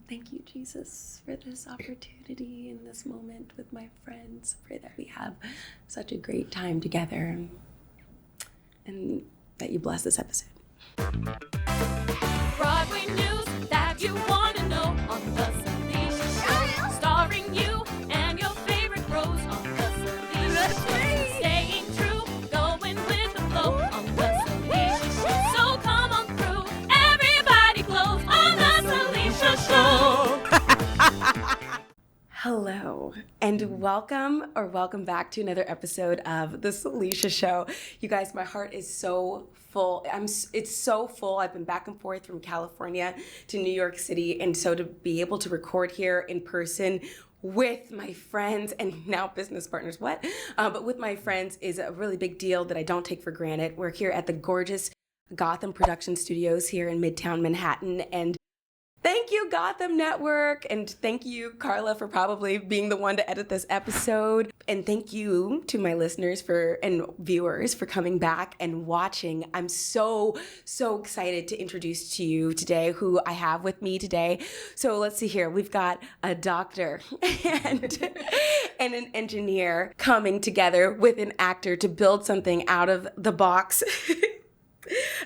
Thank you, Jesus, for this opportunity in this moment with my friends. Pray that we have such a great time together and that you bless this episode. Broadway news that you want to know on the Salisha Show. Starring you and your favorite roles on the Salisha Show. Staying true, going with the flow on the Salisha Show. So come on through, everybody glows on the Salisha Show. Hello, and welcome back to another episode of the Salisha Show. You guys, my heart is so full. It's so full. I've been back and forth from California to New York City, and so to be able to record here in person with my friends and now business partners, but with my friends is a really big deal that I don't take for granted. We're here at the gorgeous Gotham Production Studios here in Midtown Manhattan, and thank you, Gotham Network, and thank you, Carla, for probably being the one to edit this episode. And thank you to my listeners and viewers for coming back and watching. I'm so excited to introduce to you today who I have with me today. So let's see here. We've got a doctor and an engineer coming together with an actor to build something out of the box.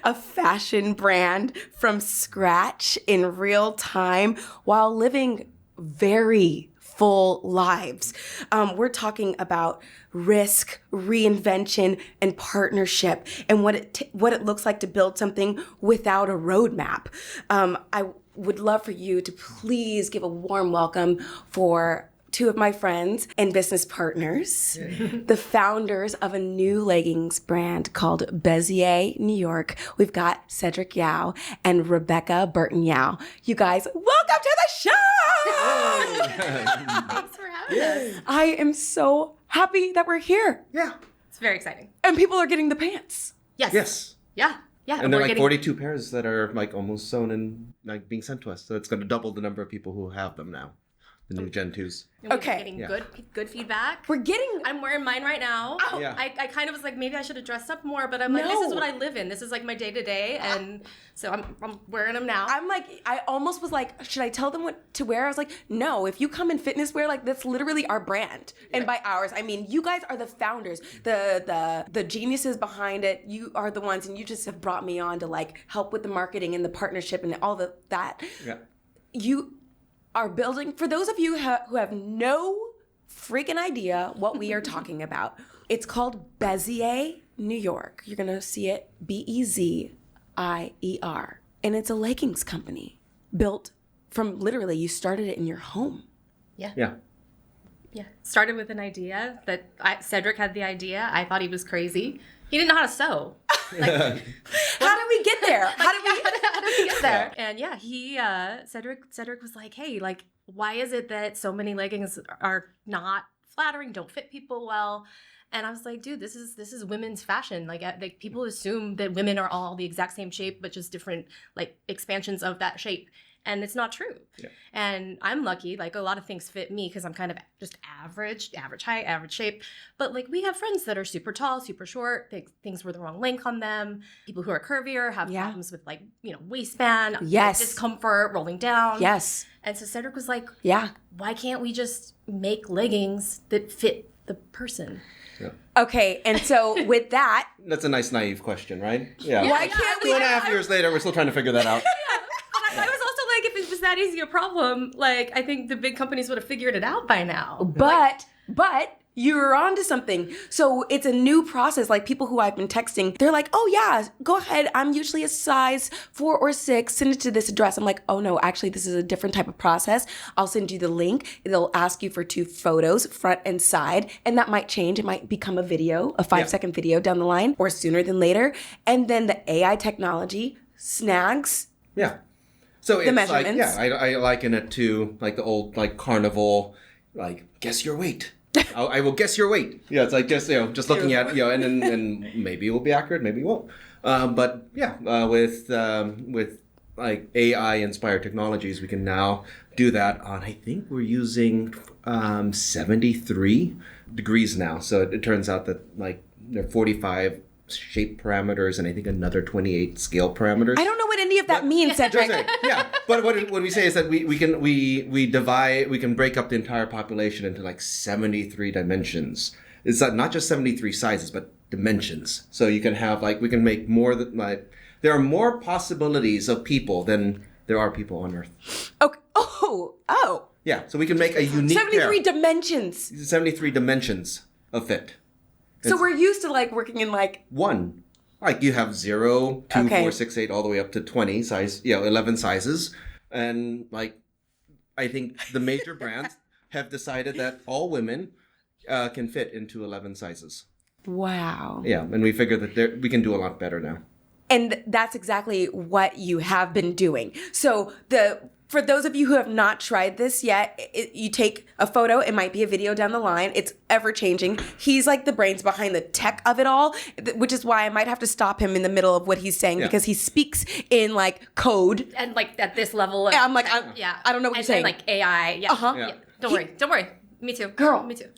A fashion brand from scratch in real time while living very full lives. We're talking about risk, reinvention, and partnership, and what it looks like to build something without a roadmap. I would love for you to please give a warm welcome for two of my friends and business partners, the founders of a new leggings brand called Bezier New York. We've got Cedric Yao and Rebecca Burton Yao. You guys, welcome to the show! Thanks for having us. I am so happy that we're here. Yeah. It's very exciting. And people are getting the pants. Yes. Yeah. And they're like 42 pairs that are like almost sewn and like being sent to us. So it's going to double the number of people who have them now. The new Gen 2s. Okay. We're getting good feedback. I'm wearing mine right now. Oh. Yeah. I kind of was like, maybe I should have dressed up more, but I'm like, this is what I live in. This is like my day to day. And so I'm wearing them now. I'm like, I almost was like, should I tell them what to wear? I was like, no, if you come in fitness wear, like that's literally our brand. And by ours, I mean, you guys are the founders, the geniuses behind it. You are the ones, and you just have brought me on to like help with the marketing and the partnership and all that. Yeah. You are building, for those of you who have no freaking idea what we are talking about, it's called Bezier New York. You're going to see it Bezier. And it's a leggings company built from literally, you started it in your home. Yeah. Started with an idea that Cedric had the idea. I thought he was crazy. He didn't know how to sew. How did we get there? How did we get there? And yeah, Cedric was like, hey, like, why is it that so many leggings are not flattering, don't fit people well? And I was like, dude, this is women's fashion. Like people assume that women are all the exact same shape, but just different like expansions of that shape. And it's not true. Yeah. And I'm lucky, like a lot of things fit me because I'm kind of just average height, average shape. But like we have friends that are super tall, super short, things were the wrong length on them. People who are curvier have problems with like, waistband, like discomfort, rolling down. Yes. And so Cedric was like, yeah, why can't we just make leggings that fit the person? Yeah. Okay, and so with that... That's a nice naive question, right? Yeah. Why can't we... 2.5 years later, we're still trying to figure that out. I was also like, if it was that easy a problem, like, I think the big companies would have figured it out by now. But you're onto something. So it's a new process. Like people who I've been texting, they're like, oh yeah, go ahead. I'm usually a size 4 or 6. Send it to this address. I'm like, oh no, actually this is a different type of process. I'll send you the link. It'll ask you for 2 photos, front and side. And that might change. It might become a video, a 5-second video down the line or sooner than later. And then the AI technology snags. Yeah. So it's measurements. Like, I liken it to like the old like carnival, like guess your weight. I will guess your weight. Yeah, it's like just looking at and then maybe it will be accurate, maybe it won't. But with like AI inspired technologies, we can now do that on. I think we're using 73 degrees now. So it turns out that like there are 45 shape parameters and I think another 28 scale parameters. I don't know what any of that mean, Cedric? Yeah, but what we say is that we can break up the entire population into like 73 dimensions. It's not just 73 sizes, but dimensions. So you can have we can make more than there are more possibilities of people than there are people on Earth. Okay. Oh. Yeah, so we can make a unique 73 dimensions. 73 dimensions of fit. So we're used to working in one. Like you have 0, 2, Okay. 4, 6, 8, all the way up to 20 size, 11 sizes. And I think the major brands have decided that all women can fit into 11 sizes. Wow. Yeah, and we figure that we can do a lot better now. And that's exactly what you have been doing. So for those of you who have not tried this yet, you take a photo. It might be a video down the line. It's ever changing. He's like the brains behind the tech of it all, which is why I might have to stop him in the middle of what he's saying because he speaks in code. And at this level of... And I'm like, I don't know what you're saying. And AI. Yeah. Uh-huh. Yeah. Don't worry. Me too. Girl. Me too.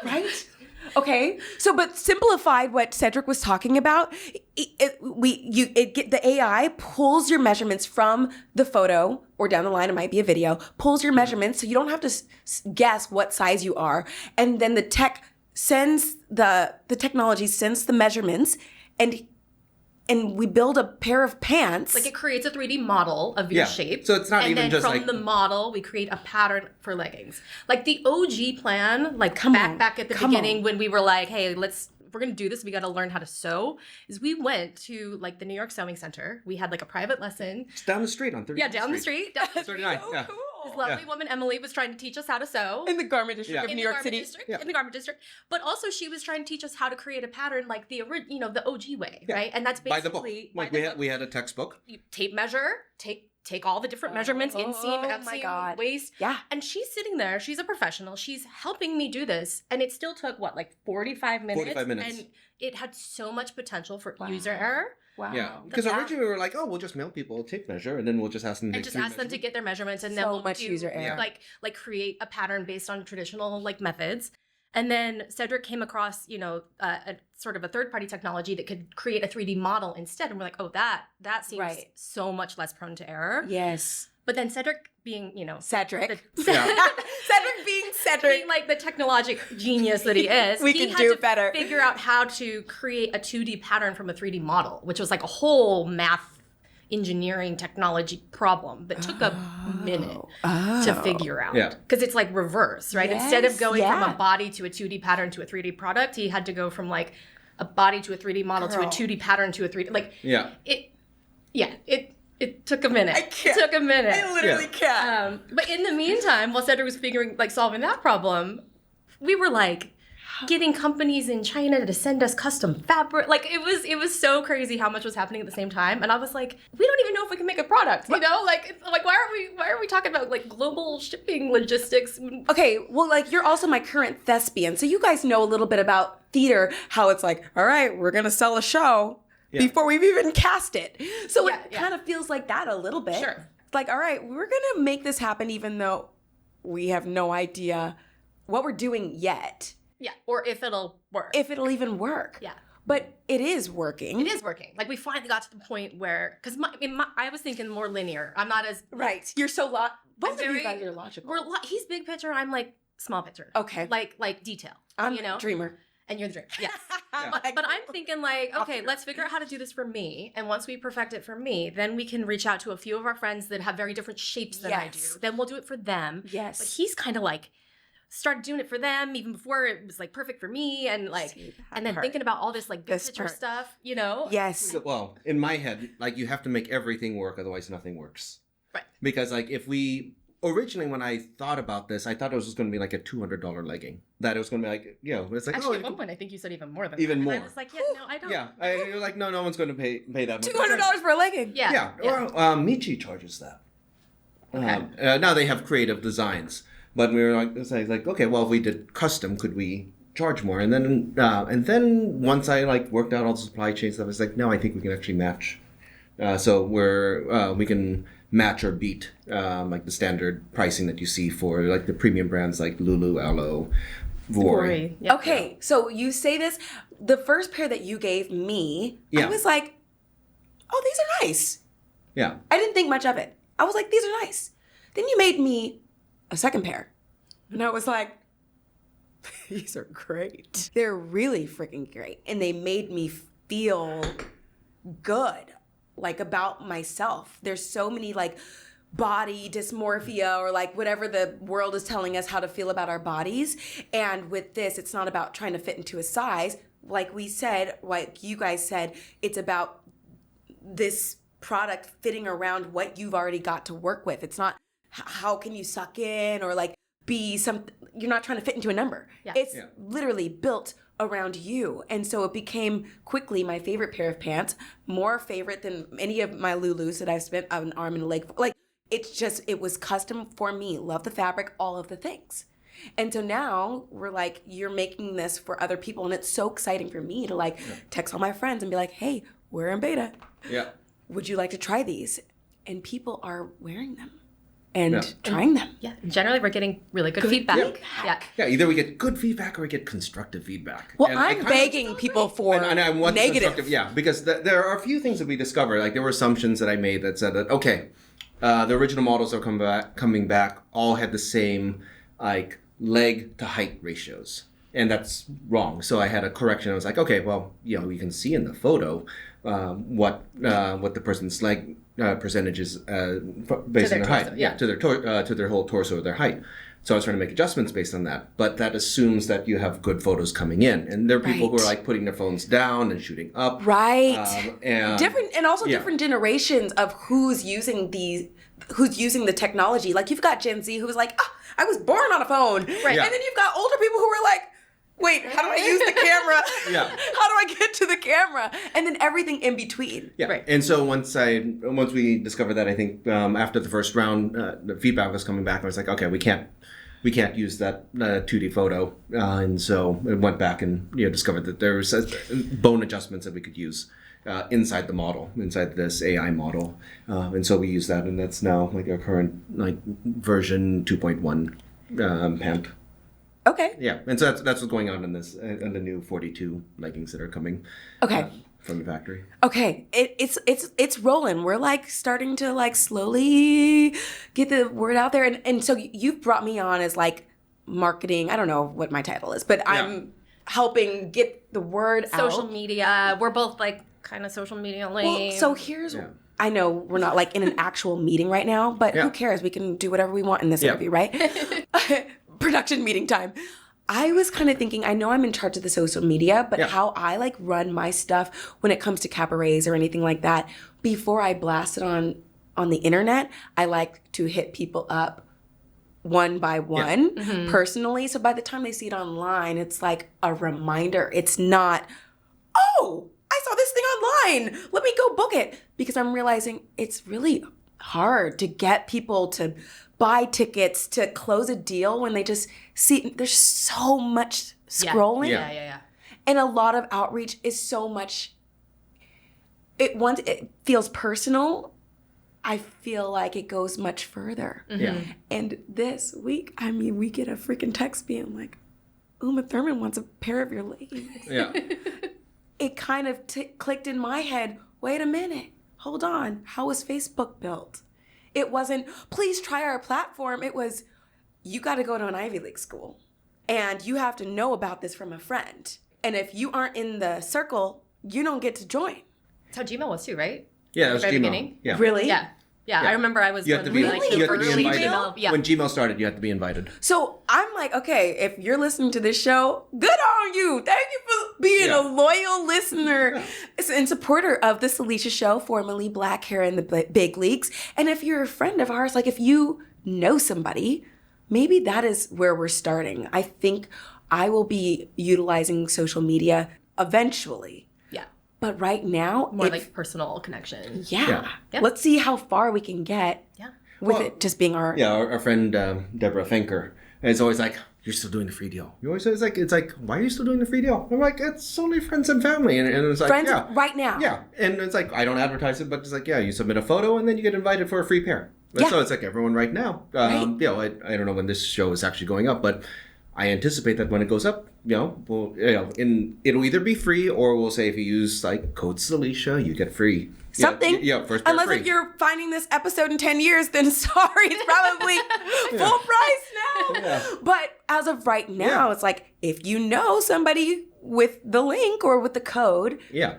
Right? Okay. So, but simplified what Cedric was talking about, the AI pulls your measurements from the photo, or down the line, it might be a video, pulls your measurements so you don't have to guess what size you are. And then the technology sends the measurements and we build a pair of pants. It creates a 3D model of your shape. So it's not and even then just from the model, we create a pattern for leggings. The OG plan, back at the beginning when we were like, hey, if we're going to do this, we got to learn how to sew, is we went to the New York Sewing Center. We had a private lesson. It's down the street on 39th Yeah, down the street. 39, so yeah. cool. This lovely woman, Emily, was trying to teach us how to sew. In the garment district of In New the York garment City. district, in the garment district. But also she was trying to teach us how to create a pattern the OG way, right? And that's basically... By the book. We had a textbook. You tape measure, take all the different measurements, inseam, oh my outsseam, God. waist. Yeah. And she's sitting there, she's a professional, she's helping me do this. And it still took, 45 minutes? 45 minutes. And it had so much potential for user error. Wow. Yeah, because originally we were like, we'll just mail people a tape measure, and then we'll just ask them to And just ask them to get their measurements, and then So we'll much do, user error. create a pattern based on traditional methods. And then Cedric came across, a sort of a third-party technology that could create a 3D model instead. And we're like, oh, that seems so much less prone to error. Yes. But then Cedric being, Cedric. Cedric being Cedric. being the technologic genius that he is, We he can had do to better. figure out how to create a 2D pattern from a 3D model, which was a whole math engineering technology problem that took a minute to figure out. Yeah. Because it's reverse, right? Instead of Yes, going from yeah. a body to a 2D pattern to a 3D product, he had to go from a body to a 3D model to a 2D pattern to a 3D. It took a minute. I can't. It took a minute. I literally can't. But in the meantime, while Cedric was solving that problem, we were getting companies in China to send us custom fabric. It was so crazy how much was happening at the same time. And I was like, we don't even know if we can make a product. Why are we talking about global shipping logistics? Okay, well, you're also my current thespian, so you guys know a little bit about theater, how it's all right, we're gonna sell a show before we've even cast it. So it kind of feels like that a little bit. Sure. It's all right, we're gonna make this happen even though we have no idea what we're doing yet. Yeah, or if it'll work. If it'll even work. Yeah. But it is working. It is working. We finally got to the point where, because I was thinking more linear. I'm not as... Right. You're so both of you very- guys are logical. He's big picture, I'm small picture. Okay. Like detail. I'm dreamer. And you're the dream. Yes. Like- But I'm thinking okay, let's figure out how to do this for me. And once we perfect it for me, then we can reach out to a few of our friends that have very different shapes than I do. Yes. Then we'll do it for them. Yes. But he's kind of started doing it for them even before it was perfect for me, and See that and then part. thinking about all this big This picture part. stuff, Yes. Well, in my head, you have to make everything work, otherwise nothing works. Right. Because if we originally, when I thought about this, I thought it was just going to be a $200 legging. That it was going to be it's Actually, at one point, I think you said even more than Even that. more. And I was like, yeah, no, I don't. Yeah, you're like, no one's going to pay that much. $200 for a legging. Yeah. Yeah. Or Michi charges that. Okay. Now they have creative designs, but we were okay, well, if we did custom, could we charge more? And then once I worked out all the supply chain stuff, it's no, I think we can actually match. So we can match or beat the standard pricing that you see for the premium brands like Lulu, Alo, Vori. Yep. Okay, so you say this, the first pair that you gave me, I Yeah. was like, oh, these are nice. Yeah. I didn't think much of it. I was like, these are nice. Then you made me a second pair. And I was like, these are great. They're really freaking great. And they made me feel good, like about myself. There's so many like body dysmorphia or like whatever the world is telling us how to feel about our bodies. And with this, it's not about trying to fit into a size. Like we said, like you guys said, it's about this product fitting around what you've already got to work with. It's not how can you suck in or like be something. You're not trying to fit into a number. Yeah. It's literally built around you. And so it became quickly my favorite pair of pants, more favorite than any of my Lulus that I've spent an arm and a leg for. Like, it was custom for me. Love the fabric, all of the things. And so now we're like, you're making this for other people. And it's so exciting for me to like text all my friends and be like, hey, we're in beta. Yeah. Would you like to try these? And people are wearing them and trying them. Yeah. Generally, we're getting really good feedback. Yeah. Yeah, either we get good feedback or we get constructive feedback. Well, And I I'm kind of- begging people for and I want negative. constructive, yeah, because there are a few things that we discovered. Like there were assumptions that I made that said that okay, the original models are coming back all had the same like leg to height ratios, and that's wrong. So I had a correction. I was like, okay, well, you know, you can see in the photo what the person's leg percentage is based on their height, torso, yeah. to their whole torso or their height. So I was trying to make adjustments based on that, but that assumes that you have good photos coming in, and there are people who are like putting their phones down and shooting up, Right. and Different generations of who's using the technology. Like you've got Gen Z who's like, oh, I was born on a phone. Right. Yeah. And then you've got older people who are like, wait, how do I use the camera? Yeah. How do I get to the camera? And then everything in between. Yeah. Right. And so once we discovered that, I think after the first round, the feedback was coming back. I was like, okay, we can't use that 2D photo, and so it went back and discovered that there was bone adjustments that we could use inside the model, inside this AI model, and so we use that, and that's now like our current like version 2.1 pant. Okay. Yeah, and so that's what's going on in this in the new 42 leggings that are coming. Okay. From the factory. Okay, it's rolling. We're like starting to like slowly get the word out there, and so you've brought me on as like marketing. I don't know what my title is, but I'm helping get the word out. Social media. We're both like kind of social media lame. Well, so here's. I know we're not like in an actual meeting right now, but who cares? We can do whatever we want in this interview, right? Production meeting time. I was kind of thinking, I know I'm in charge of the social media, but how I like run my stuff when it comes to cabarets or anything like that, before I blast it on the internet, I like to hit people up one by one personally. So by the time they see it online, it's like a reminder. It's not, oh, I saw this thing online. Let me go book it. Because I'm realizing it's really hard to get people to buy tickets, to close a deal when they just see there's so much scrolling. Yeah. And a lot of outreach is so much, it feels personal. I feel like it goes much further. Yeah. And this week, I mean, we get a freaking text being like, Uma Thurman wants a pair of your leggings. Yeah. It kind of clicked in my head, wait a minute, hold on, how was Facebook built? It wasn't, please try our platform. It was, you got to go to an Ivy League school and you have to know about this from a friend. And if you aren't in the circle, you don't get to join. That's how Gmail was too, right? Yeah, it was Very Gmail. beginning? Yeah. Really? Yeah. I remember I was You have to one be, of the, you have to be early invited. Gmail. Yeah. When Gmail started, you had to be invited. So I'm like, okay, if you're listening to this show, good on you. Thank you for being a loyal listener and supporter of the Salisha Show, formerly Black Hair in the Big Leagues. And if you're a friend of ours, like if you know somebody, maybe that is where we're starting. I think I will be utilizing social media eventually. Yeah. But right now, More like personal connection. Yeah. Yeah. Let's see how far we can get with it just being our... Yeah, our friend Deborah Finker is always like, you're still doing the free deal. You always say, it's like, why are you still doing the free deal? I'm like, it's only friends and family. And it's like, Friends right now. Yeah. And it's like, I don't advertise it, but it's like, yeah, you submit a photo and then you get invited for a free pair. And so it's like everyone right now. I don't know when this show is actually going up, but I anticipate that when it goes up, it'll either be free or we'll say if you use like code Salisha, you get free. Something. Yeah, first pair Unless free. if you're finding this episode in 10 years, then sorry, it's probably full price now. Yeah. But as of right now, it's like if you know somebody with the link or with the code, Yeah.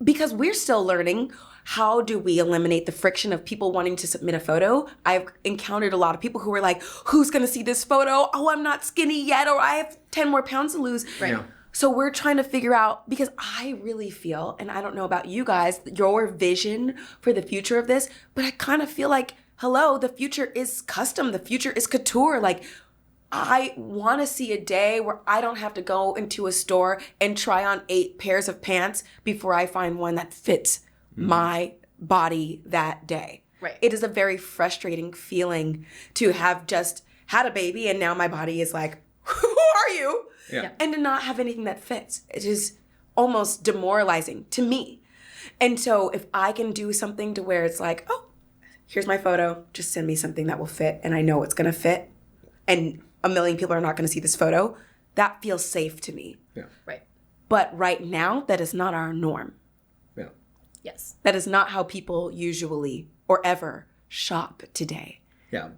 because we're still learning, how do we eliminate the friction of people wanting to submit a photo? I've encountered a lot of people who are like, who's going to see this photo? Oh, I'm not skinny yet, or I have 10 more pounds to lose. Right. Yeah. So we're trying to figure out, because I really feel, and I don't know about you guys, your vision for the future of this, but I kind of feel like, hello, the future is custom. The future is couture. Like, I want to see a day where I don't have to go into a store and try on 8 pairs of pants before I find one that fits my body that day. Right. It is a very frustrating feeling to have just had a baby and now my body is like, who are you? Yeah. And to not have anything that fits. It is almost demoralizing to me. And so if I can do something to where it's like, oh, here's my photo, just send me something that will fit and I know it's going to fit and a million people are not going to see this photo, that feels safe to me. Yeah. Right. But right now, that is not our norm. Yeah. Yes. That is not how people usually or ever shop today. Yeah.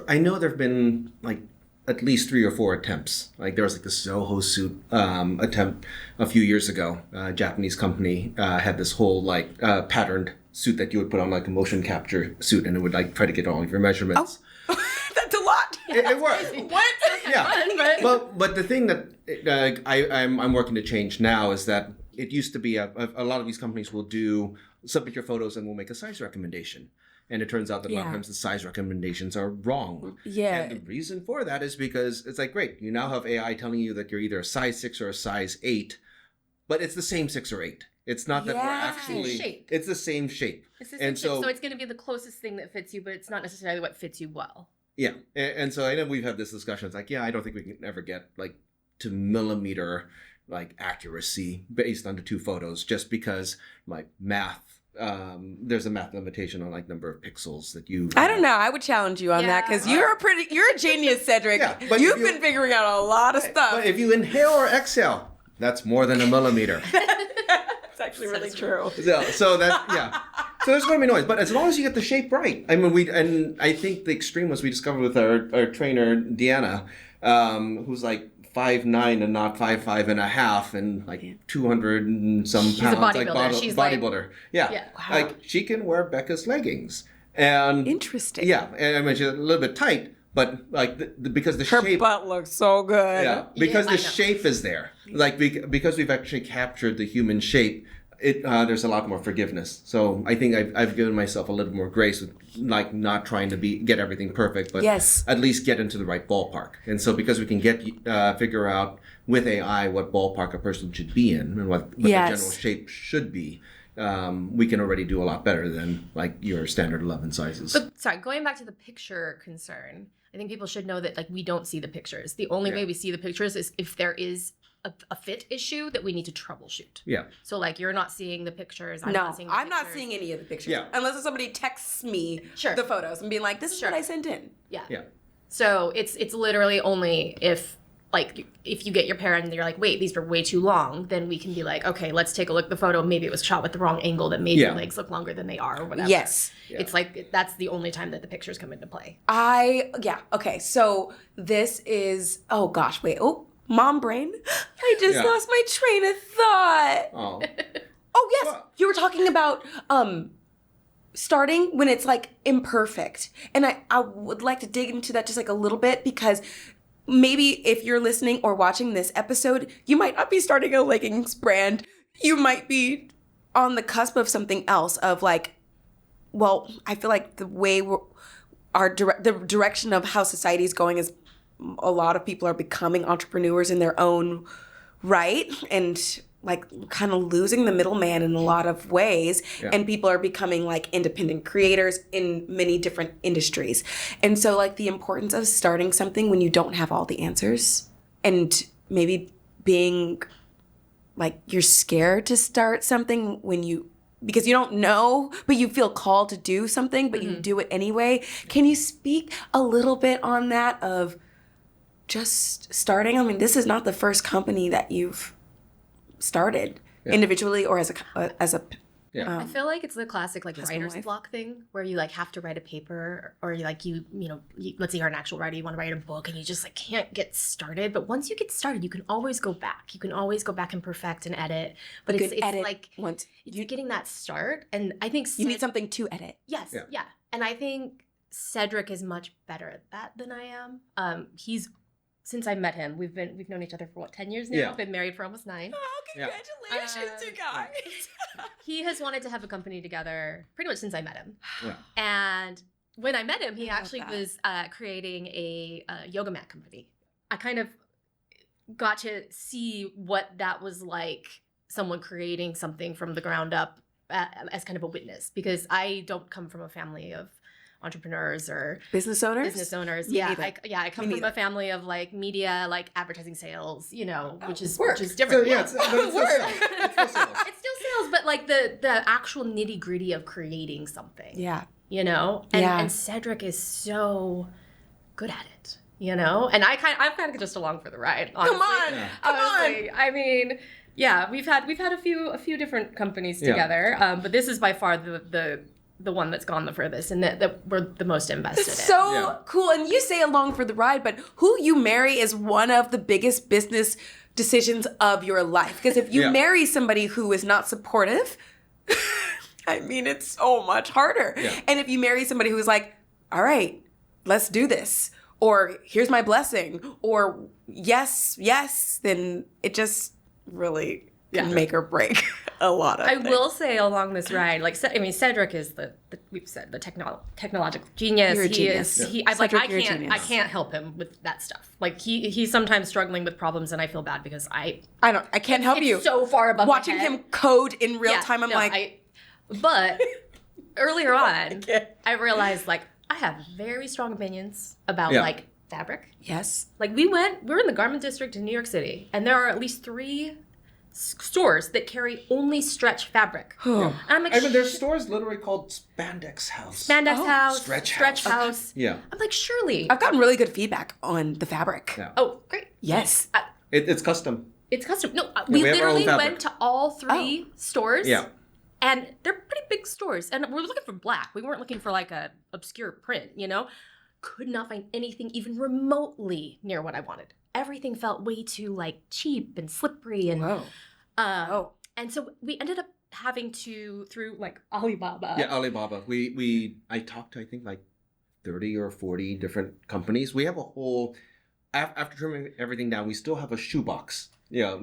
I know there've been like at least 3 or 4 attempts. Like there was like the Soho suit attempt a few years ago. A Japanese company had this whole like patterned suit that you would put on like a motion capture suit and it would like try to get all of your measurements. Oh, that's a lot. It worked. What? Yeah. But the thing that I'm working to change now is that it used to be a lot of these companies will submit your photos and will make a size recommendation. And it turns out that a lot of times the size recommendations are wrong. Yeah. And the reason for that is because it's like, great, you now have AI telling you that you're either a size 6 or a size 8, but it's the same 6 or 8. It's not that we're actually... shape. It's the same shape. It's the same And shape, so so it's going to be the closest thing that fits you, but it's not necessarily what fits you well. Yeah. And so I know we've had this discussion. It's like, yeah, I don't think we can ever get like to millimeter like accuracy based on the 2 photos just because like math, there's a math limitation on like number of pixels that you... I don't know. I would challenge you on that because you're a genius, Cedric. Yeah, but You've if you- been figuring out a lot of stuff. But if you inhale or exhale, that's more than a millimeter. It's actually really true. So that, yeah. So there's going to be noise, but as long as you get the shape right. I mean, I think the extreme was we discovered with our trainer, Deanna, who's like 5'9" and not 5'5" and a half and like 200 and some She's a pounds. bodybuilder. Like She's like- bodybuilder. Yeah. Wow. Like she can wear Becca's leggings. And Interesting. yeah, and I mean, she's a little bit tight, but like because the Her shape... butt looks so good. Yeah, because Yeah, I the know. shape is there. Like because we've actually captured the human shape, there's a lot more forgiveness. So I think I've given myself a little more grace with like not trying to get everything perfect, but Yes. at least get into the right ballpark. And so because we can figure out with AI what ballpark a person should be in and what the general shape should be, we can already do a lot better than like your standard 11 sizes. But sorry, going back to the picture concern, I think people should know that like we don't see the pictures. The only way we see the pictures is if there is a fit issue that we need to troubleshoot. Yeah. So like you're not seeing the pictures. I'm No, not seeing the I'm not pictures. seeing any of the pictures. Yeah. Unless somebody texts me Sure. the photos and being like, this is what I sent in. Yeah. Yeah. So it's literally only if you get your parent and you're like, wait, these are way too long, then we can be like, okay, let's take a look at the photo. Maybe it was shot with the wrong angle that made your legs look longer than they are or whatever. Yes. It's like that's the only time that the pictures come into play. Okay. So this is, oh gosh, wait. Oh, mom brain. I just lost my train of thought. Oh. Oh, yes. What? You were talking about starting when it's like imperfect. And I would like to dig into that just like a little bit because maybe if you're listening or watching this episode, you might not be starting a leggings brand. You might be on the cusp of something else of like, well, I feel like the way the direction of how society is going is a lot of people are becoming entrepreneurs in their own right and like kind of losing the middleman in a lot of ways. And people are becoming like independent creators in many different industries. And so like the importance of starting something when you don't have all the answers and maybe being like you're scared to start something because you don't know, but you feel called to do something, but you do it anyway. Can you speak a little bit on that of just starting? I mean, this is not the first company that you've started individually or as a Yeah. I feel like it's the classic like husband, writer's wife. block thing where you like have to write a paper or you like you know let's say you're an actual writer, you want to write a book and you just like can't get started. But once you get started, you can always go back. You can always go back and perfect and edit. But You it's can edit like once you're getting that start, and I think you need something to edit. Yes, Yeah. yeah. And I think Cedric is much better at that than I am. He's since I met him, we've known each other for what 10 years now. Yeah. Been married for almost 9. Oh, Yeah. congratulations, you guys. He has wanted to have a company together pretty much since I met him. Yeah. And when I met him, he I love actually that. was creating a yoga mat company. I kind of got to see what that was like, someone creating something from the ground up as kind of a witness, because I don't come from a family of entrepreneurs or Business owners? business owners. Me Yeah, neither. I come Me from neither. a family of like media, like advertising sales, you know, which is work. different. So, yeah, it's, but it's still Work. sales. It's still sales. It's still sales, but like the actual nitty gritty of creating something. Yeah. You know, and Cedric is so good at it. You know, and I'm kind of just along for the ride. Honestly. Come on. Yeah. Come Honestly, I mean, yeah, we've had a few different companies Yeah. together, but this is by far the one that's gone the furthest and that we're the most invested in. So Yeah. cool. And you say along for the ride, but who you marry is one of the biggest business decisions of your life. Because if you Yeah. marry somebody who is not supportive, I mean, it's so much harder. Yeah. And if you marry somebody who's like, all right, let's do this, or here's my blessing, or yes, then it just really can make or break a lot of I things. will say along this ride, like I mean, Cedric is the we've said the technological genius. You're a he genius. is. Yeah. I'm like Cedric, you're a I genius. can't help him with that stuff. Like he's sometimes struggling with problems, and I feel bad because I can't help it's you. so far above my Watching head. him code in real Yeah, time, I'm no, like, but earlier on, can't. I realized like I have very strong opinions about Yeah. like fabric. yes. Like we were in the garment district in New York City, and there are at least 3 stores that carry only stretch fabric. And I'm like, I mean, there's stores literally called Spandex House. Spandex Oh, House, Stretch Stretch House. House. Yeah. I'm like, surely. I've gotten really good feedback on the fabric. Yeah. Oh, great. Yes. It's custom. It's custom. No, we we have our own literally fabric. went to all 3 stores. Yeah. And they're pretty big stores. And we're looking for black. We weren't looking for like a obscure print, you know? Could not find anything even remotely near what I wanted. Everything felt way too like cheap and slippery and Whoa. Oh. and so we ended up having to through like Alibaba. Yeah, Alibaba. I talked to I think like 30 or 40 different companies. We have a whole after trimming everything down, we still have a shoebox. Yeah,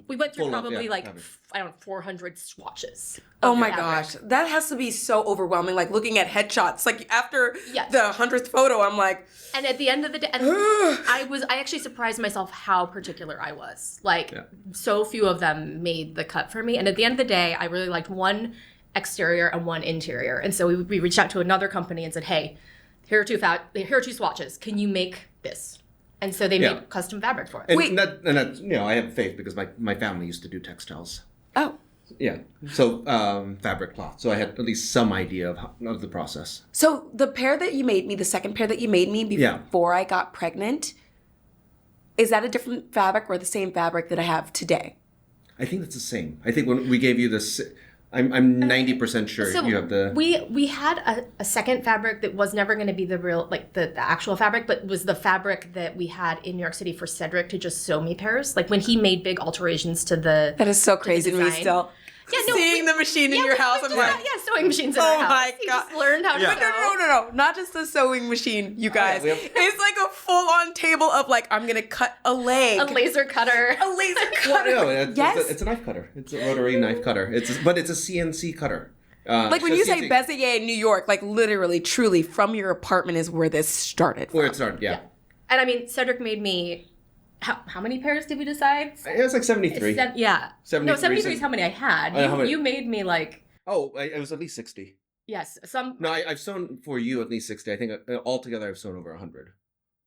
We went through full of, probably yeah, like fabric. I don't know 400 swatches. Oh of my fabric. gosh. That has to be so overwhelming. Like looking at headshots. Like after Yes. the 100th photo, I'm like, And at the end of the day, and I actually surprised myself how particular I was. Like, Yeah. so few of them made the cut for me. And at the end of the day, I really liked one exterior and one interior. And so we reached out to another company and said, hey, here are 2 swatches. Can you make this? And so they Yeah. made custom fabric for us. And Wait. that's I have faith because my family used to do textiles. oh. Yeah. So fabric cloth. So I had at least some idea of the process. So the pair that you made me, the second pair that you made me Yeah. before I got pregnant, is that a different fabric or the same fabric that I have today? I think that's the same. I think when we gave you this, I'm 90% sure So you have the. we had a second fabric that was never going to be the real, like the actual fabric, but was the fabric that we had in New York City for Cedric to just sew me pairs. Like when he made big alterations to the That is so crazy to me design. still. Yeah, no, Seeing the machine in Yeah, your we house, would I'm do like, that. Yeah, sewing machines in oh our house. my He God. just learned how to Yeah. sew. No. Not just the sewing machine, you guys. we have- It's like a full-on table of like, I'm going to cut a leg. A laser cutter. A laser Well, cutter. no, it's, Yes. it's a knife cutter. It's a rotary knife cutter. But it's a CNC cutter. Like when so you say CNC Bezier in New York, like literally, truly, from your apartment is where this started. where from. it started, yeah. And I mean, Cedric made me. How many pairs did we decide? It was like 73. Yeah. 73, No, 73 is how many I had. How many? You made me like, Oh, it was at least 60. yes, some. No, I've sewn for you at least 60. I think altogether I've sewn over 100.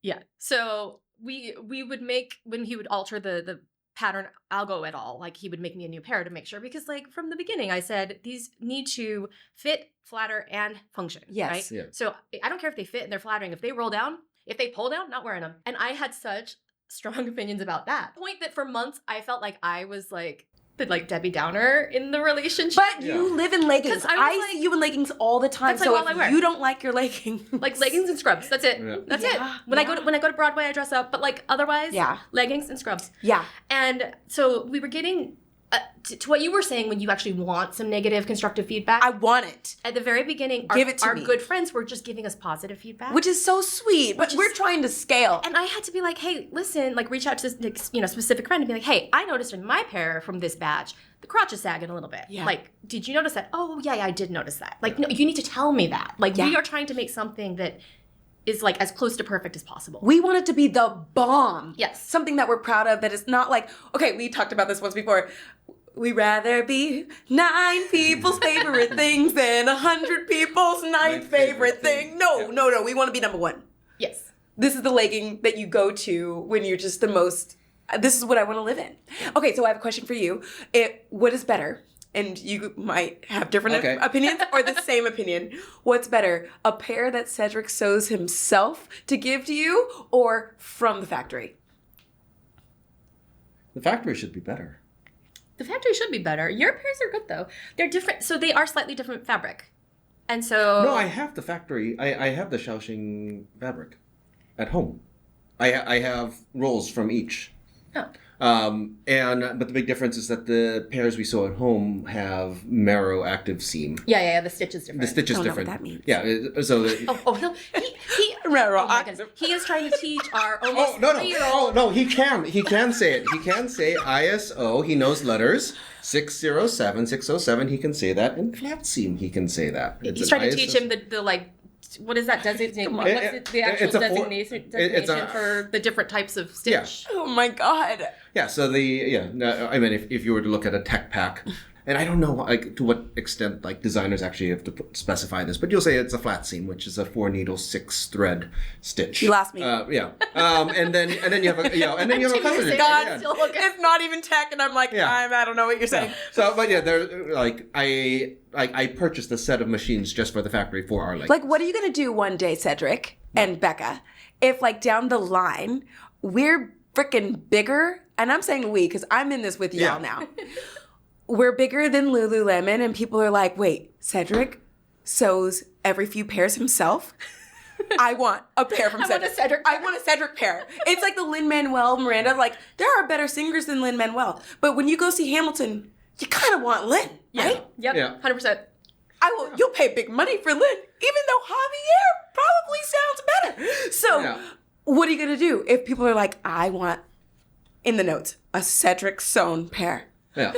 Yeah. So we would make, when he would alter the pattern algo at all, like he would make me a new pair to make sure, because like from the beginning I said these need to fit, flatter, and function. Yes. Right? Yeah. So I don't care if they fit and they're flattering. If they roll down, if they pull down, not wearing them. And I had such strong opinions about that. Point that for months I felt like I was like the like Debbie Downer in the relationship. But you live in leggings. 'Cause I was I like- see you in leggings all the time. That's, like, So all I wear. if you don't like your leggings, like leggings and scrubs. That's it. Yeah. That's Yeah, it. When I go to Broadway, I dress up. But like otherwise, Yeah. leggings and scrubs. yeah, And so we were getting to what you were saying when you actually want some negative constructive feedback. I want it, At the very beginning, Give it to our me. good friends were just giving us positive feedback. which is so sweet. But Which we're is- trying to scale. And I had to be like, hey, listen, like reach out to this, specific friend and be like, hey, I noticed in my pair from this batch, the crotch is sagging a little bit. Yeah. Like, did you notice that? Oh, yeah, I did notice that. Like, no, you need to tell me that. Like, we Yeah. are trying to make something that is like as close to perfect as possible. We want it to be the bomb. Yes. Something that we're proud of, that is not like, okay, we talked about this once before. We rather be 9 people's favorite things than 100 people's 9th favorite thing. No. We want to be number 1. Yes. This is the legging that you go to when you're just the most, this is what I want to live in. Okay, so I have a question for you. What is better? And you might have different opinions or the same opinion. What's better? A pair that Cedric sews himself to give to you or from the factory? The factory should be better. The factory should be better. Your pairs are good though. They're different. So they are slightly different fabric. And so. No, I have the factory. I have the Shaoxing fabric at home. I have rolls from each. Oh. But the big difference is that the pairs we sew at home have marrow active seam. Yeah. The stitch is different. The stitch is Don't know what different. that means. Yeah. So. Oh no. He Marrow oh my goodness. He is trying to teach our almost Oh no! 3-year-old. Oh no! He can say it. He can say ISO. He knows letters 607, 607. He can say that. And flat seam. He can say that. He's trying to teach him the like. What is that designation? What's the actual it's a designation for the different types of stitch? Oh my God. Yeah. So I mean, if you were to look at a tech pack, and I don't know like to what extent like designers actually have to specify this, but you'll say it's a flat seam, which is a 4-needle 6-thread stitch. You lost me. Yeah. And then you have a covenant. God, Yeah. Still looking. it's not even tech, and I'm like, Yeah. I don't know what you're saying. So, but yeah, they're like I purchased a set of machines just for the factory for our leggings. Like, what are you gonna do one day, Cedric and Becca, if like down the line we're freaking bigger? And I'm saying we, because I'm in this with y'all now. We're bigger than Lululemon, and people are like, wait, Cedric sews every few pairs himself? I want a pair from Cedric. want a Cedric I want a Cedric pair. It's like the Lin-Manuel Miranda. Like, there are better singers than Lin-Manuel. But when you go see Hamilton, you kind of want Lin, right? Yep. Yeah. 100%. You'll pay big money for Lin, even though Javier probably sounds better. So, Yeah. what are you going to do if people are like, I want, in the notes, a Cedric sewn pair? Yeah.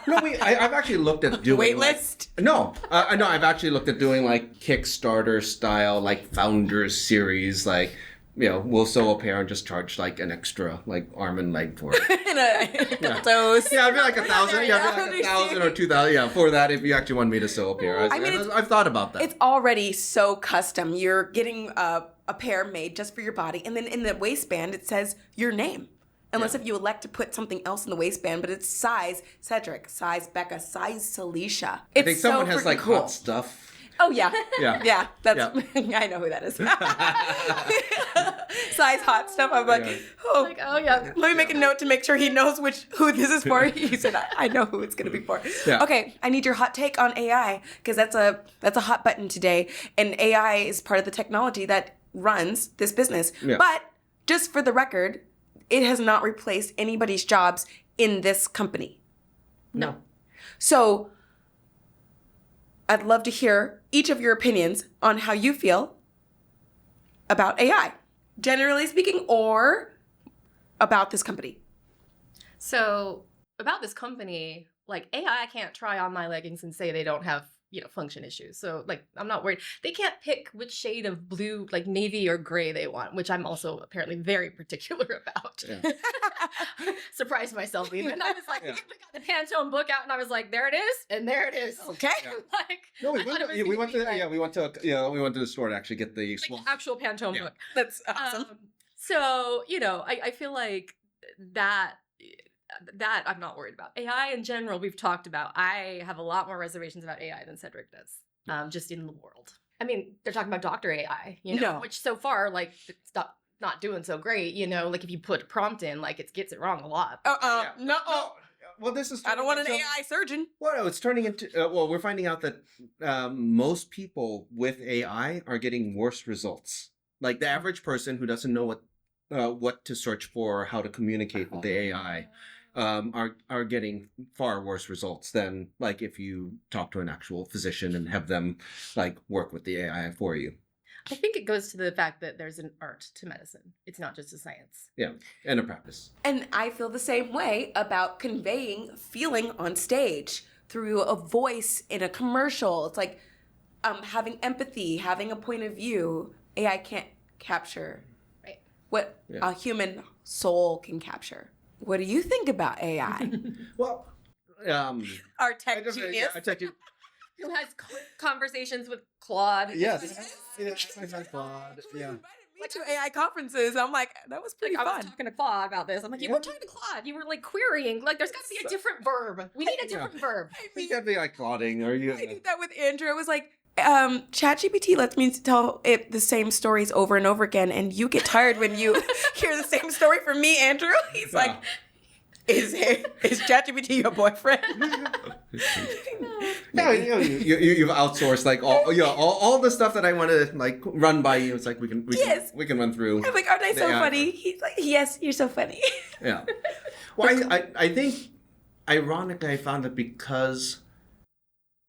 No, I've actually looked at doing Waitlist? No, I've actually looked at doing like Kickstarter style, like Founders series, like we'll sew a pair and just charge like an extra like arm and leg for it. Toes. Yeah, I'd be like 1,000. Yeah, I'd be like 1,000 or 2,000. Yeah, for that if you actually want me to sew a pair. I've thought about that. It's already so custom. You're getting a pair made just for your body, and then in the waistband it says your name. Unless if you elect to put something else in the waistband, but it's size Cedric, size Becca, size Salisha. I think someone has like cool. hot stuff. Oh yeah, Yeah. That's I know who that is. Size hot stuff. I'm like, Like, oh yeah. let me make a note to make sure he knows who this is for. He said, I know who it's going to be for. Yeah. Okay, I need your hot take on AI because that's a hot button today, and AI is part of the technology that runs this business. Yeah. But just for the record, it has not replaced anybody's jobs in this company. No. So I'd love to hear each of your opinions on how you feel about AI, generally speaking, or about this company. So about this company, like AI can't try on my leggings and say they don't have, function issues. So like, I'm not worried. They can't pick which shade of blue, like navy or gray they want, which I'm also apparently very particular about. Yeah. Surprised myself even. I was like, Yeah. we got the Pantone book out and I was like, there it is. And there it is. Okay. Like, No, I thought it was we gonna went be to like- we went to the store to actually get the like the actual Pantone Yeah. book. That's awesome. So, I feel like that I'm not worried about. AI in general, we've talked about. I have a lot more reservations about AI than Cedric does, just in the world. I mean, they're talking about Dr. AI, No. which so far, like, it's not not doing so great, you know, like if you put a prompt in, like it gets it wrong a lot. No. Well, this is. I don't want an AI surgeon. Well, no, it's turning into. Well, we're finding out that most people with AI are getting worse results. Like the average person who doesn't know what to search for, how to communicate with the AI, are getting far worse results than like if you talk to an actual physician and have them like work with the AI for you. I think it goes to the fact that there's an art to medicine. It's not just a science. Yeah, and a practice. And I feel the same way about conveying feeling on stage through a voice in a commercial. It's like having empathy, having a point of view. AI can't capture what a human soul can capture. What do you think about AI? Well, Our tech genius. Who has conversations with Claude. Yes. Claude. Yeah. Went to AI conferences. I'm like, that was pretty I fun. was talking to Claude about this. I'm like, you were talking to Claude. You were like querying. Like, there's got to be a different verb. We need a different verb. You gotta be like Clauding, or you. I did that with Andrew. It was like, ChatGPT lets me tell it the same stories over and over again, and you get tired when you hear the same story from me, Andrew. He's like, is ChatGPT your boyfriend? No, you've outsourced like all the stuff that I want to like run by you. It's like we can run through. I'm like, aren't I so funny? He's like, yes, you're so funny. Yeah. Well, I think ironically I found that because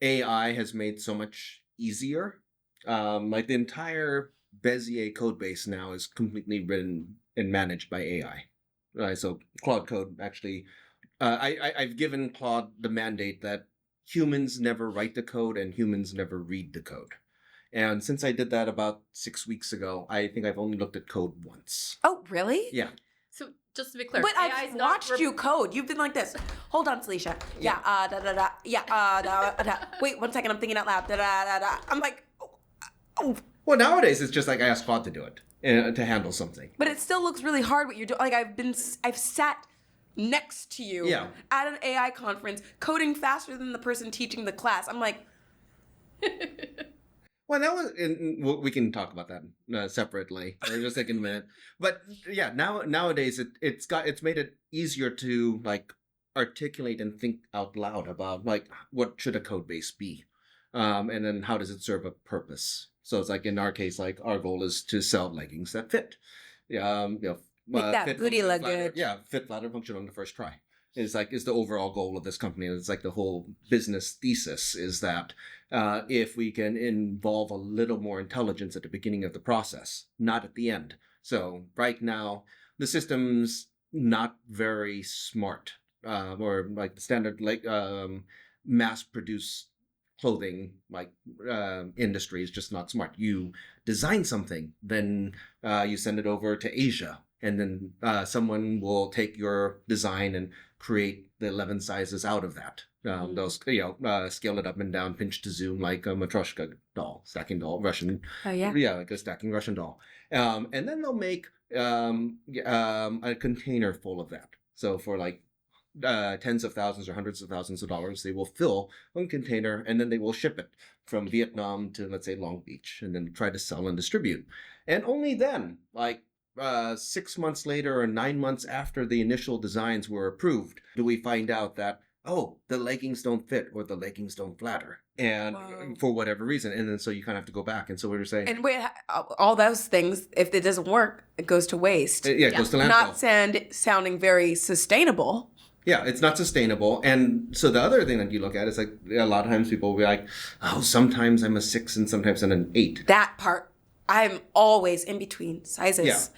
AI has made so much easier, like the entire Bezier code base now is completely written and managed by AI. Right, so Claude Code actually, I've given Claude the mandate that humans never write the code and humans never read the code. And since I did that about 6 weeks ago, I think I've only looked at code once. Oh, really? Yeah. So just to be clear, But AI I've watched you code. You've been like this. Hold on, Salisha. Yeah, da da da. Yeah, da da. Wait 1 second. I'm thinking out loud. Da da da da. I'm like, oh. Well, nowadays it's just like I ask Claude to do it. To handle something. But it still looks really hard what you're doing. Like I've sat next to you at an AI conference coding faster than the person teaching the class. I'm like, well, that was. We can talk about that separately. Or just take a minute. But yeah, nowadays it's made it easier to like articulate and think out loud about like what should a code base be, and then how does it serve a purpose. So it's like in our case, like our goal is to sell leggings that fit. Make that booty look good. Yeah, fit, flatter, function on the first try. Is the overall goal of this company. It's like the whole business thesis is that if we can involve a little more intelligence at the beginning of the process, not at the end. So right now, the system's not very smart, or like the standard mass-produced clothing industry is just not smart. You design something, then you send it over to Asia, and then someone will take your design and create the 11 sizes out of that. They'll scale it up and down, pinch to zoom like a matryoshka doll, stacking doll, Russian. Oh yeah. Yeah, like a stacking Russian doll. And then they'll make a container full of that. So for like tens of thousands or hundreds of thousands of dollars, they will fill one container and then they will ship it from Vietnam to, let's say, Long Beach, and then try to sell and distribute. And only then, like 6 months later or 9 months after the initial designs were approved, do we find out that, oh, the leggings don't fit or the leggings don't flatter. And for whatever reason. And then so you kind of have to go back. And so we were saying... And wait, all those things, if it doesn't work, it goes to waste. It goes to landfill. Not sounding very sustainable. Yeah, it's not sustainable. And so the other thing that you look at is like a lot of times people will be like, oh, sometimes I'm a 6 and sometimes I'm an 8. That part, I'm always in between sizes.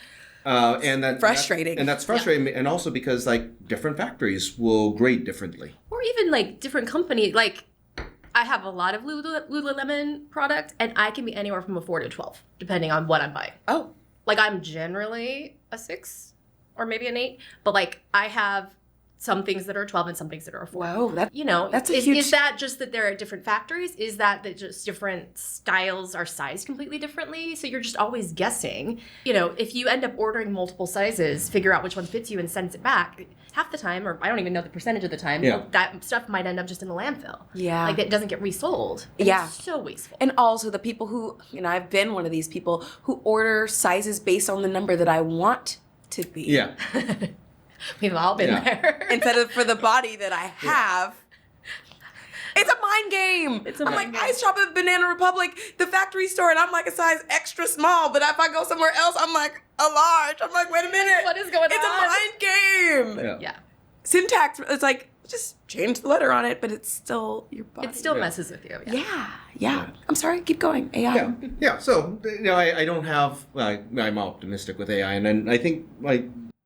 Yeah. And that's frustrating. That's frustrating. And also because like different factories will grade differently. Or even like different companies. Like I have a lot of Lululemon product and I can be anywhere from a 4 to 12, depending on what I'm buying. Oh. Like I'm generally a 6 or maybe an 8, but like I have some things that are 12 and some things that are 4. Whoa, that's a is, huge... Is that just that there are different factories? Is that just different styles are sized completely differently? So you're just always guessing. If you end up ordering multiple sizes, figure out which one fits you and sends it back, half the time, or I don't even know the percentage of the time, that stuff might end up just in the landfill. Yeah. Like it doesn't get resold. And Yeah. It's so wasteful. And also the people who, I've been one of these people who order sizes based on the number that I want to be. Yeah. We've all been there. Instead of for the body that I have. It's a mind game. I'm like, I shop at Banana Republic, the factory store, and I'm like a size extra small. But if I go somewhere else, I'm like a large. I'm like, wait a minute. What is going on? It's a mind game. Yeah. Syntax, it's like, just change the letter on it, but it's still your body. It still messes with you. Yeah. I'm sorry, keep going. AI. Yeah. So, I don't have, I'm optimistic with AI. And then I think,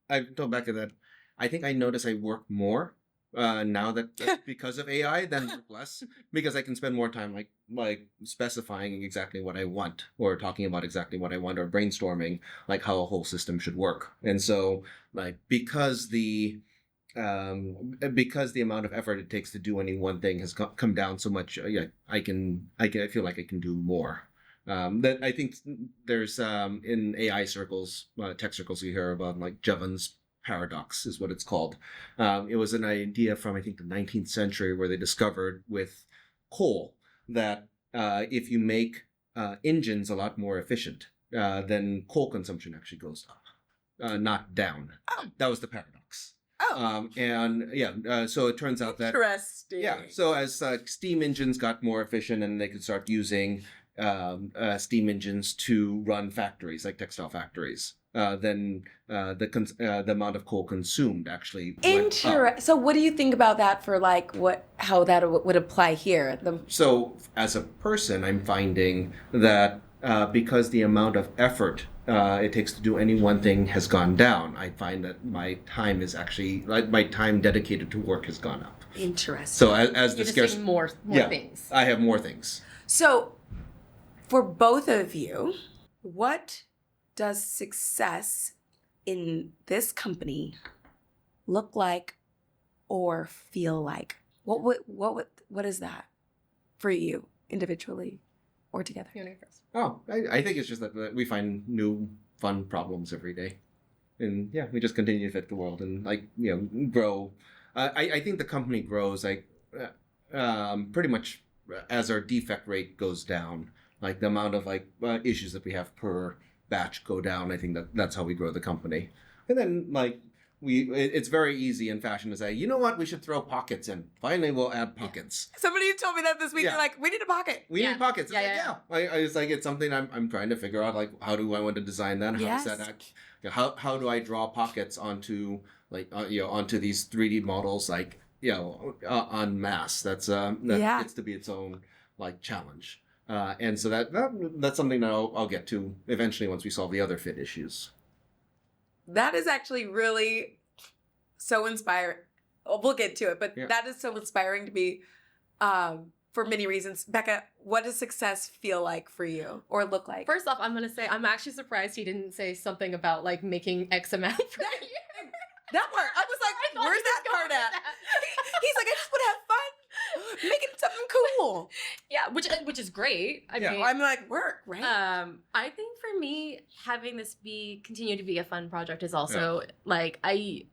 I go back to that. I think I notice I work more now that's because of AI than work less, because I can spend more time like specifying exactly what I want, or talking about exactly what I want, or brainstorming like how a whole system should work. And so because the amount of effort it takes to do any one thing has come down so much, I feel like I can do more. That I think there's in AI circles, tech circles, you hear about like Jevons paradox is what it's called. It was an idea from, I think, the 19th century, where they discovered with coal that if you make engines a lot more efficient, then coal consumption actually goes up, not down. That was the paradox. So it turns out that... Interesting. Yeah, so as steam engines got more efficient and they could start using steam engines to run factories, like textile factories, then the amount of coal consumed actually went up. So what do you think about that for how that would apply here? So as a person, I'm finding that because the amount of effort it takes to do any one thing has gone down, I find that my time is actually, my time dedicated to work has gone up. Interesting. So as the scarce more things. I have more things. So for both of you, what does success in this company look like or feel like? What is that for you individually or together? I think it's just that we find new fun problems every day, and we just continue to fit the world and grow. I think the company grows pretty much as our defect rate goes down, like the amount of issues that we have per batch go down. I think that's how we grow the company. And then it's very easy in fashion to say, you know what, we should throw pockets in. Finally, we'll add pockets. Somebody told me that this week. They're like, we need a pocket. We need pockets. It's something I'm trying to figure out, how do I want to design that? Yes. How do I draw pockets onto onto these 3D models en masse? That gets to be its own challenge. And so that's something that I'll get to eventually once we solve the other fit issues. That is actually really so inspiring. We'll get to it, but that is so inspiring to me for many reasons. Becca, what does success feel like for you or look like? First off, I'm going to say I'm actually surprised he didn't say something about making X amount for you. That part. I was like, where's that part at? He's like, I just want to have fun making something cool. Yeah, which is great. I mean, I'm like, work, right? I think for me, having this continue to be a fun project is also I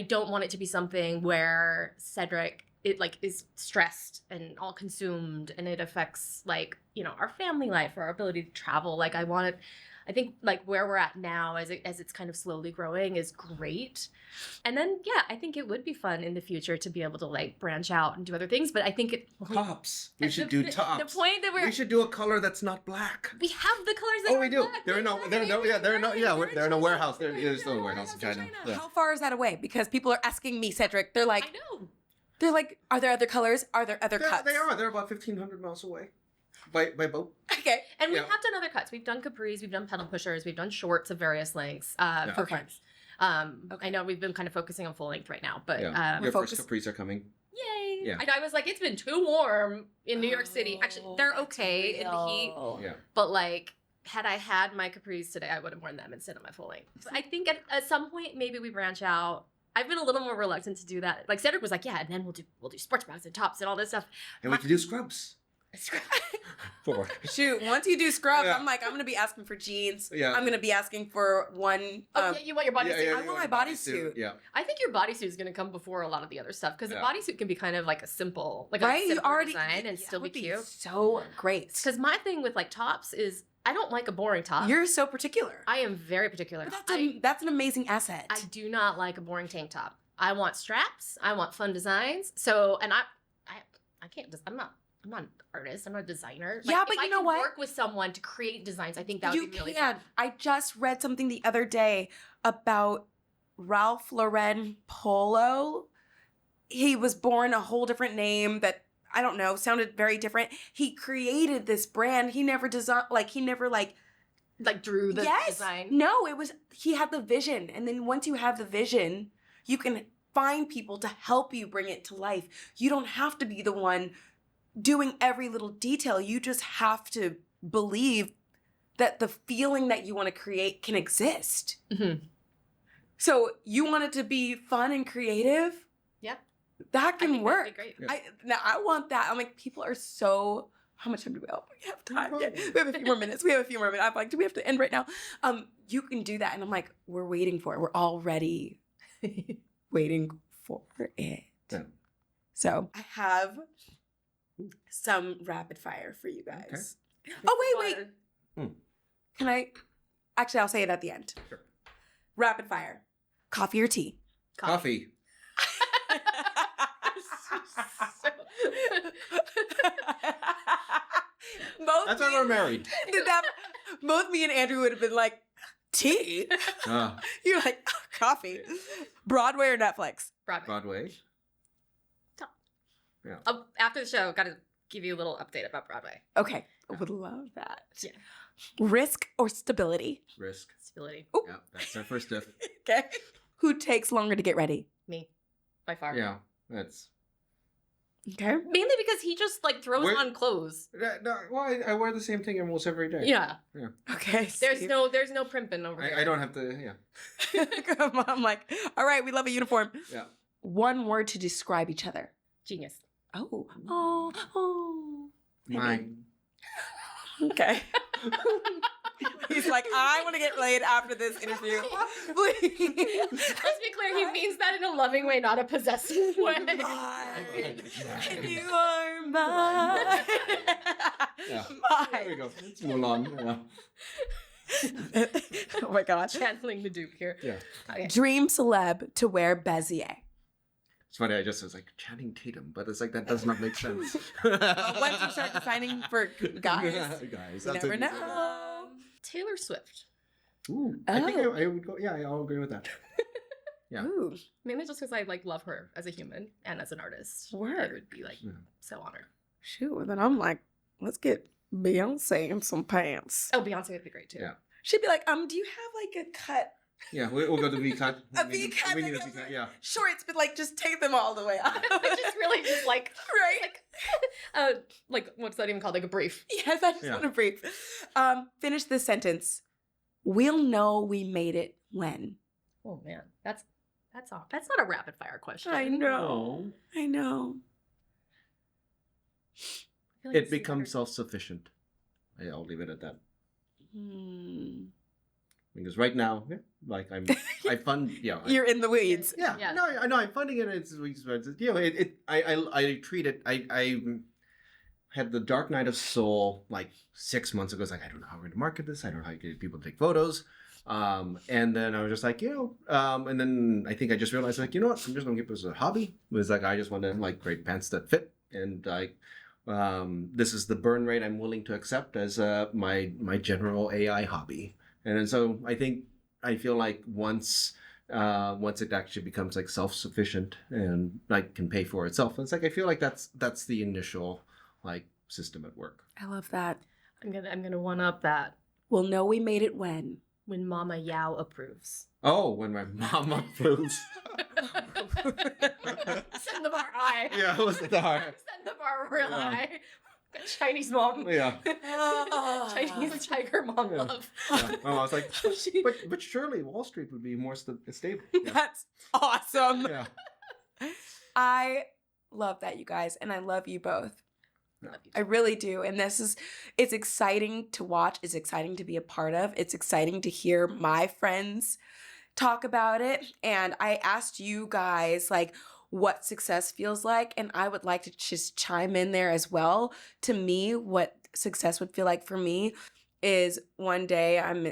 don't want it to be something where Cedric is stressed and all consumed and it affects our family life or our ability to travel. I think where we're at now as it's kind of slowly growing is great. And then, I think it would be fun in the future to be able to branch out and do other things. But I think tops. We should do tops. The point that we should do a color that's not black. We have the colors that are we do. black. They're in a warehouse. There's no warehouse in China. Yeah. How far is that away? Because people are asking me, Cedric, they're like, I know. They're like, are there other colors? Are there other cuts? They are. They're about 1,500 miles away. By boat. Okay. And we have done other cuts. We've done capris, we've done pedal pushers, we've done shorts of various lengths for kids. I know we've been kind of focusing on full length right now, but your first capris are coming. Yay! Yeah. I was like, it's been too warm in New York City. Actually, they're okay in the heat, but had I had my capris today, I would have worn them instead of my full length. So I think at some point maybe we branch out I've been a little more reluctant to do that. Like Cedric was like, yeah, and then we'll do sports bras and tops and all this stuff. And we can do scrubs. For Shoot, once you do scrubs, Yeah. I'm going to be asking for jeans. Yeah. I'm going to be asking for one. Okay, you want your bodysuit. I want my bodysuit. Yeah. I think your bodysuit is going to come before a lot of the other stuff because Yeah. the bodysuit can be kind of like a simple, like Right? a You simple already design and yeah, still it be would cute. So great. Because my thing with like tops is I don't like a boring top. You're so particular. I am very particular. But that's an amazing asset. I do not like a boring tank top. I want straps. I want fun designs. So, and I can't. I'm not an artist. I'm not a designer. Yeah, but if you know I can what? work with someone to create designs, I think that You would be really can. fun. I just read something the other day about Ralph Lauren Polo. He was born a whole different name that I don't know, sounded very different. He created this brand. He never designed, like Drew the yes. design. No, he had the vision. And then once you have the vision, you can find people to help you bring it to life. You don't have to be the one doing every little detail. You just have to believe that the feeling that you want to create can exist. Mm-hmm. So you want it to be fun and creative? Yeah. That can work. That'd be great. Yeah. I want that. I'm like, people are so. How much time do we have? We have time. Yeah. We have a few more minutes. I'm like, do we have to end right now? You can do that, and I'm like, we're waiting for it. We're already waiting for it. Yeah. So I have some rapid fire for you guys. Okay. Oh wait. Hmm. Can I? Actually, I'll say it at the end. Sure. Rapid fire. Coffee or tea? Coffee. That's why we're married. Both me and Andrew would have been like, tea? You're like, coffee. Broadway or Netflix? Broadway. After the show, got to give you a little update about Broadway. Okay. I would love that. Yeah. Risk or stability? Risk. Stability. Ooh. Yeah, that's our first step. Okay. Who takes longer to get ready? Me. By far. Yeah, that's. Okay. Mainly because he just like throws on clothes. No, well, I wear the same thing almost every day. Yeah. Okay. There's no primping over here. I don't have to. Yeah. Come on, I'm like, all right, we love a uniform. Yeah. One word to describe each other. Genius. Oh. Mine. Okay. He's like, I want to get laid after this interview. Please. Let's be clear, he means that in a loving way, not a possessive way. Mine. You are mine. Yeah. Mine. There we go. It's Mulan. Yeah. Oh my God. Channeling the Duke here. Yeah. Okay. Dream celeb to wear Bezier. It's funny. I just was like Channing Tatum, but it's like that does not make sense. Once you start designing for guys, guys, you that's never a- know. Taylor Swift. Ooh, I think I would go. Yeah, I'll agree with that. Yeah. Ooh, Mainly just because I like love her as a human and as an artist. Word. I would be like Yeah. so honored. shoot. Then I'm like, let's get Beyonce in some pants. Oh, Beyonce would be great too. Yeah. She'd be like, do you have like a cut? Yeah, we'll go to V cut. A V cut. We need a V cut. Yeah. Shorts, but like just take them all the way out. just really just like right. like what's that even called? Like a brief. Yes, I just Yeah. want to brief. Finish this sentence. We'll know we made it when. Oh man, that's not a rapid fire question. I know. I know. I feel like It this is becomes better. self-sufficient. Yeah, I'll leave it at that. Hmm. Because right now, yeah, like I fund, yeah. You're in the weeds. Yeah, Yeah. no, I know. I'm funding it. It's you know, I treat it. I had the Dark Night of Soul like 6 months ago. It's like I don't know how we're going to market this. I don't know how to get people to take photos. And then I was just like, and then I think I just realized like, you know what? I'm just going to keep this as a hobby. It was like I just want to like create pants that fit, and like this is the burn rate I'm willing to accept as my general AI hobby. And then so I feel like once it actually becomes like self-sufficient and like can pay for itself, it's like I feel like that's the initial like system at work. I love that. I'm gonna one up that We'll know we made it when. when Mama Yao approves. Oh, when my mom approves. Send the bar high. Yeah, it was the hard. Send the bar real Yeah. high. Chinese mom. Yeah. Chinese tiger mom Yeah. love. Yeah. Oh, I was like, but surely Wall Street would be more stable. Yeah. That's awesome. Yeah. I love that, you guys, and I love you both. Love you I really do. And it's exciting to watch. It's exciting to be a part of. It's exciting to hear my friends talk about it. And I asked you guys, like, what success feels like. And I would like to just chime in there as well. To me, what success would feel like for me is one day I'm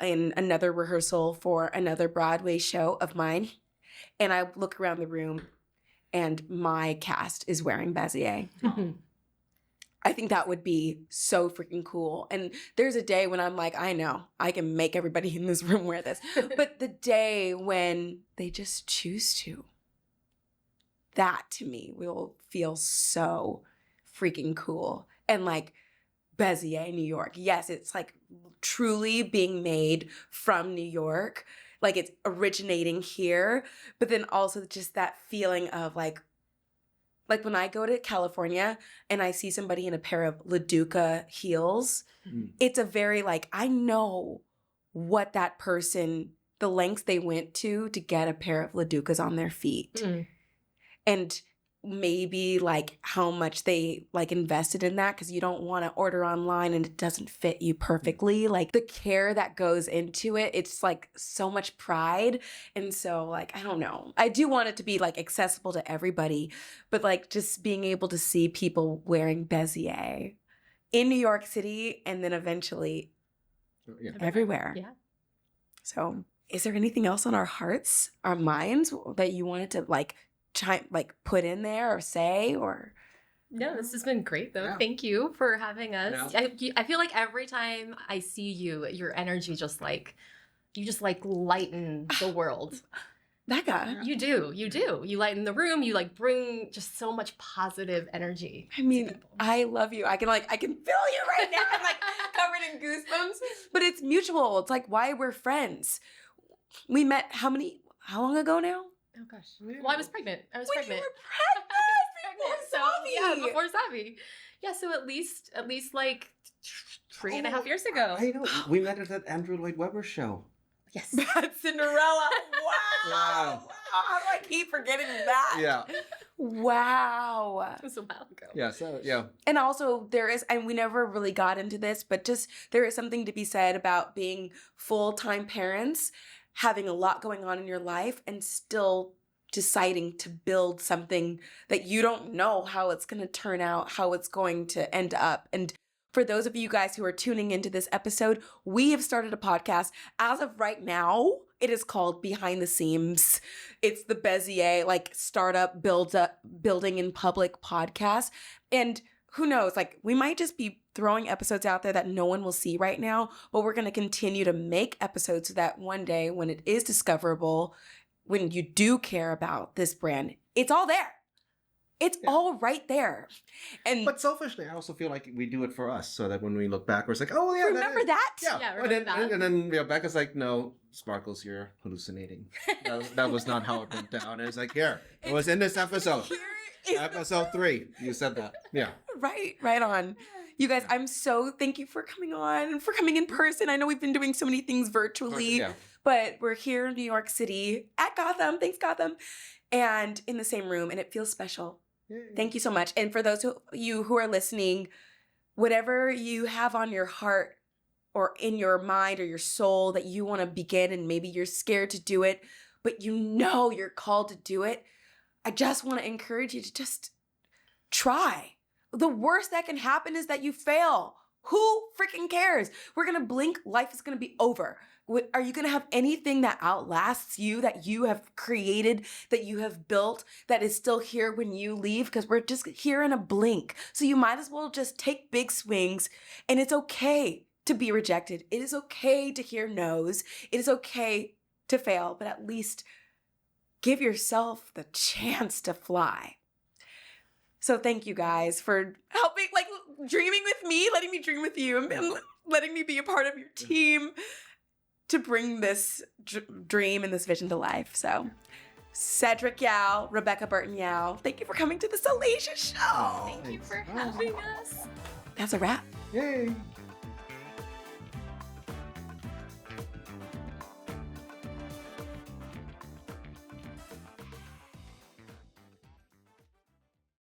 in another rehearsal for another Broadway show of mine. And I look around the room and my cast is wearing Bezier. I think that would be so freaking cool. And there's a day when I'm like, I know, I can make everybody in this room wear this. But the day when they just choose to, that to me will feel so freaking cool. And like Bezier New York. Yes, it's like truly being made from New York. Like it's originating here. But then also just that feeling of like when I go to California and I see somebody in a pair of LaDuca heels, it's a very like, I know what that person, the lengths they went to get a pair of LaDucas on their feet. And maybe like how much they like invested in that, because you don't want to order online and it doesn't fit you perfectly. Like the care that goes into it, it's like so much pride. And so like, I don't know, I do want it to be like accessible to everybody, but like just being able to see people wearing Bezier in New York City and then eventually everywhere. Yeah. So is there anything else on our hearts, our minds that you wanted to like put in there or say or? No, this has been great though. Yeah. Thank you for having us. Yeah. I feel like every time I see you, your energy just like, you just like lighten the world. That guy. You do. You lighten the room. You like bring just so much positive energy. I mean, I love you. I can feel you right now. I'm like covered in goosebumps. But it's mutual. It's like why we're friends. We met how long ago now? Oh gosh. Well, I was pregnant. When pregnant. you were pregnant. So yeah, Before before Savvy. Yeah, so at least like 3.5 years ago. I know. We met at that Andrew Lloyd Webber show. Yes. That's Cinderella. Wow. Wow. How do I keep forgetting that? Yeah. Wow. It was a while ago. Yeah. So yeah. And also and we never really got into this, but just there is something to be said about being full-time parents, having a lot going on in your life and still deciding to build something that you don't know how it's going to turn out, how it's going to end up. And for those of you guys who are tuning into this episode, we have started a podcast. As of right now, it is called Behind the Seams. It's the Bezier, like startup building in public podcast. And who knows, like we might just be throwing episodes out there that no one will see right now, but we're going to continue to make episodes so that one day when it is discoverable, when you do care about this brand, it's all there. It's all right there. But selfishly, I also feel like we do it for us, so that when we look back, we're like, oh yeah, remember that? Yeah, and remember that. then Becca's like, no, Sparkles, you're hallucinating. that was not how it went down. And it's like, here, it was in this episode. Episode 3, you said that. Yeah. Right on. You guys, thank you for coming on, for coming in person. I know we've been doing so many things virtually, but we're here in New York City at Gotham. Thanks, Gotham. And in the same room, and it feels special. Thank you so much. And for those of you who are listening, whatever you have on your heart or in your mind or your soul that you want to begin, and maybe you're scared to do it, but you know you're called to do it, I just want to encourage you to just try. The worst that can happen is that you fail. Who freaking cares? We're going to blink. Life is going to be over. Are you going to have anything that outlasts you, that you have created, that you have built, that is still here when you leave? Because we're just here in a blink. So you might as well just take big swings. And it's okay to be rejected. It is okay to hear no's. It is okay to fail. But at least give yourself the chance to fly. So thank you guys for helping, like dreaming with me, letting me dream with you, and letting me be a part of your team to bring this dream and this vision to life. So Cedric Yao, Rebecca Burton Yao. Thank you for coming to the Salisha Show. Thank you for having us. That's a wrap. Yay!